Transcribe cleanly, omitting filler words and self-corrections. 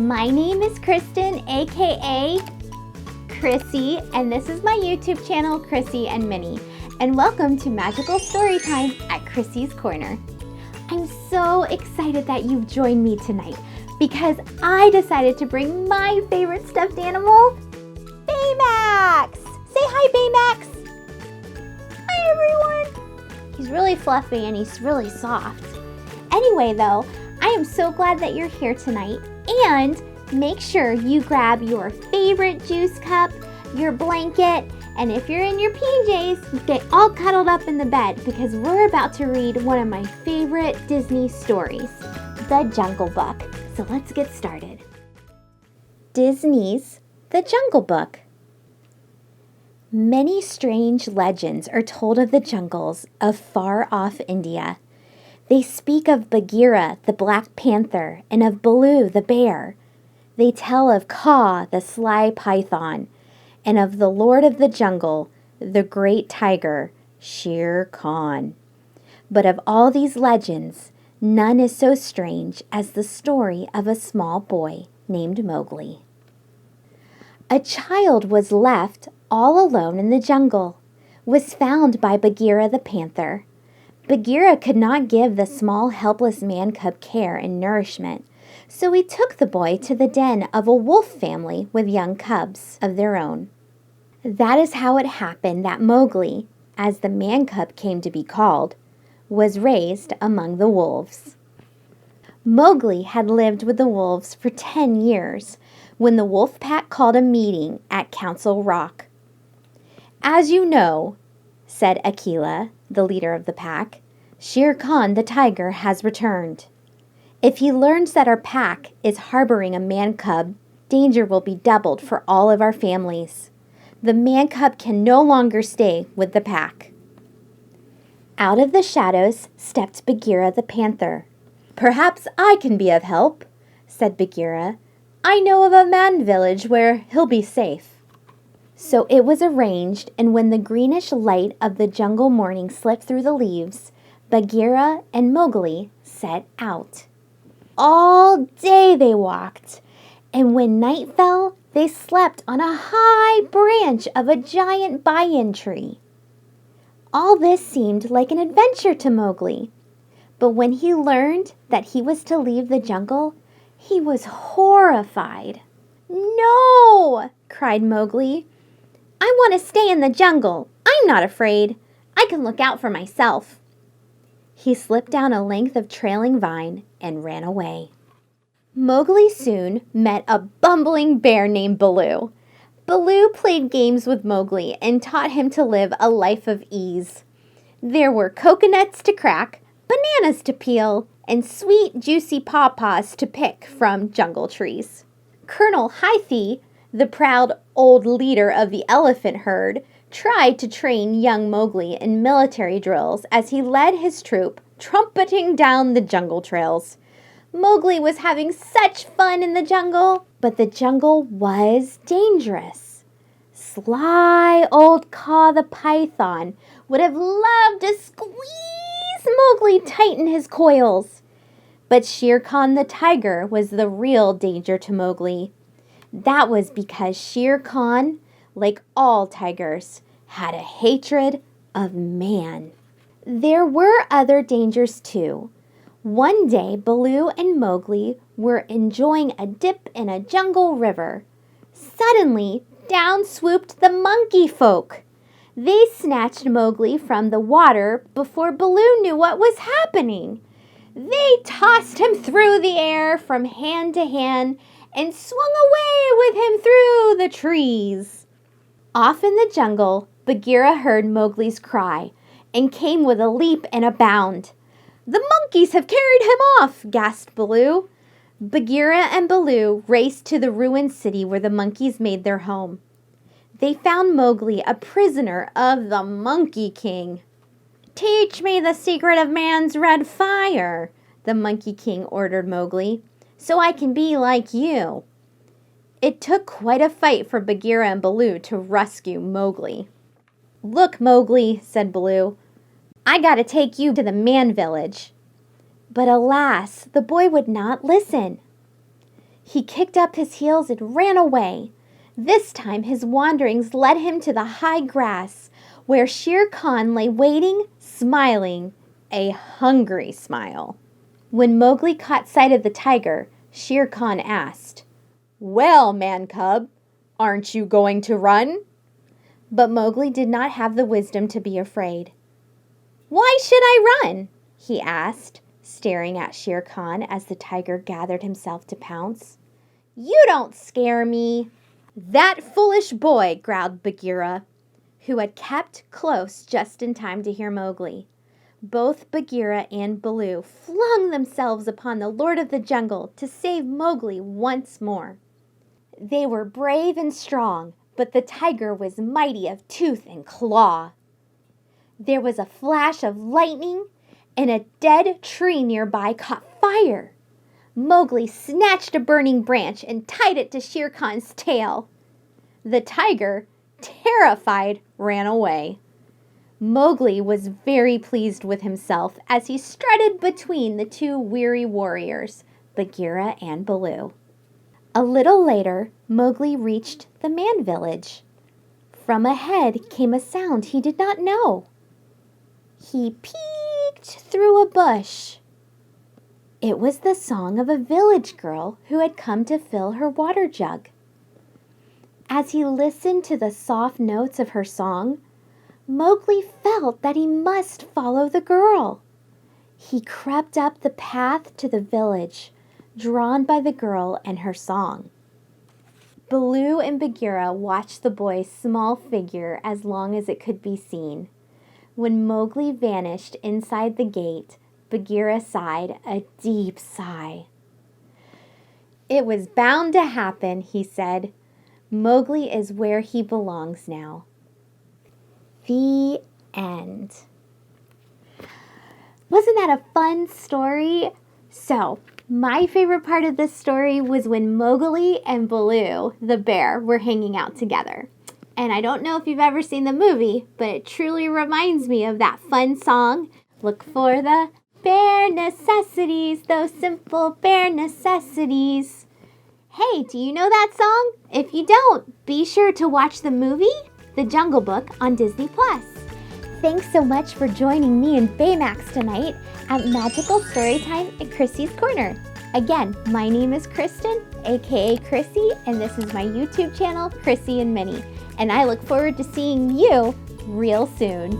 My name is Kristen, aka Krissy, and this is my YouTube channel, Krissy and Minnie. And welcome to Magical Storytime at Krissy's Corner. I'm so excited that you've joined me tonight because I decided to bring my favorite stuffed animal, Baymax! Say hi, Baymax! Hi, everyone! He's really fluffy and he's really soft. Anyway, though, I am so glad that you're here tonight, and make sure you grab your favorite juice cup, your blanket, and if you're in your PJs, get all cuddled up in the bed because we're about to read one of my favorite Disney stories, The Jungle Book. So let's get started. Disney's The Jungle Book. Many strange legends are told of the jungles of far-off India. They speak of Bagheera, the black panther, and of Baloo, the bear. They tell of Kaa, the sly python, and of the Lord of the Jungle, the great tiger, Shere Khan. But of all these legends, none is so strange as the story of a small boy named Mowgli. A child was left all alone in the jungle, was found by Bagheera the panther. Bagheera could not give the small helpless man cub care and nourishment, so he took the boy to the den of a wolf family with young cubs of their own. That is how it happened that Mowgli, as the man cub came to be called, was raised among the wolves. Mowgli had lived with the wolves for 10 years when the wolf pack called a meeting at Council Rock. "As you know," said Akela, the leader of the pack, "Shere Khan the tiger has returned. If he learns that our pack is harboring a man cub, danger will be doubled for all of our families. The man cub can no longer stay with the pack." Out of the shadows stepped Bagheera the panther. "Perhaps I can be of help," said Bagheera. "I know of a man village where he'll be safe." So it was arranged, and when the greenish light of the jungle morning slipped through the leaves, Bagheera and Mowgli set out. All day they walked, and when night fell, they slept on a high branch of a giant banyan tree. All this seemed like an adventure to Mowgli, but when he learned that he was to leave the jungle, he was horrified. "No!" cried Mowgli. "I want to stay in the jungle. I'm not afraid. I can look out for myself." He slipped down a length of trailing vine and ran away. Mowgli soon met a bumbling bear named Baloo. Baloo played games with Mowgli and taught him to live a life of ease. There were coconuts to crack, bananas to peel, and sweet, juicy pawpaws to pick from jungle trees. Colonel Hythy, the proud old leader of the elephant herd, tried to train young Mowgli in military drills as he led his troop trumpeting down the jungle trails. Mowgli was having such fun in the jungle, but the jungle was dangerous. Sly old Kaa the python would have loved to squeeze Mowgli tight in his coils. But Shere Khan the tiger was the real danger to Mowgli. That was because Shere Khan, like all tigers, had a hatred of man. There were other dangers too. One day, Baloo and Mowgli were enjoying a dip in a jungle river. Suddenly, down swooped the monkey folk. They snatched Mowgli from the water before Baloo knew what was happening. They tossed him through the air from hand to hand and swung away with him through the trees. Off in the jungle, Bagheera heard Mowgli's cry and came with a leap and a bound. "The monkeys have carried him off!" gasped Baloo. Bagheera and Baloo raced to the ruined city where the monkeys made their home. They found Mowgli a prisoner of the Monkey King. "Teach me the secret of man's red fire," the Monkey King ordered Mowgli, "so I can be like you." It took quite a fight for Bagheera and Baloo to rescue Mowgli. "Look, Mowgli," said Baloo, "I gotta take you to the man village." But alas, the boy would not listen. He kicked up his heels and ran away. This time his wanderings led him to the high grass, where Shere Khan lay waiting, smiling, a hungry smile. When Mowgli caught sight of the tiger, Shere Khan asked, "Well, man cub, aren't you going to run?" But Mowgli did not have the wisdom to be afraid. "Why should I run?" he asked, staring at Shere Khan as the tiger gathered himself to pounce. "You don't scare me." "That foolish boy," growled Bagheera, who had kept close just in time to hear Mowgli. Both Bagheera and Baloo flung themselves upon the Lord of the Jungle to save Mowgli once more. They were brave and strong, but the tiger was mighty of tooth and claw. There was a flash of lightning, and a dead tree nearby caught fire. Mowgli snatched a burning branch and tied it to Shere Khan's tail. The tiger, terrified, ran away. Mowgli was very pleased with himself as he strutted between the two weary warriors, Bagheera and Baloo. A little later, Mowgli reached the man village. From ahead came a sound he did not know. He peeked through a bush. It was the song of a village girl who had come to fill her water jug. As he listened to the soft notes of her song, Mowgli felt that he must follow the girl. He crept up the path to the village, drawn by the girl and her song. Baloo and Bagheera watched the boy's small figure as long as it could be seen. When Mowgli vanished inside the gate, Bagheera sighed a deep sigh. "It was bound to happen," he said. "Mowgli is where he belongs now." The end. Wasn't that a fun story? So, my favorite part of this story was when Mowgli and Baloo, the bear, were hanging out together. And I don't know if you've ever seen the movie, but it truly reminds me of that fun song, "Look for the bare necessities, those simple bare necessities." Hey, do you know that song? If you don't, be sure to watch the movie, The Jungle Book, on Disney+. Thanks so much for joining me and Baymax tonight at Magical Storytime at Krissy's Corner. Again, my name is Kristen, aka Krissy, and this is my YouTube channel, Krissy and Minnie. And I look forward to seeing you real soon.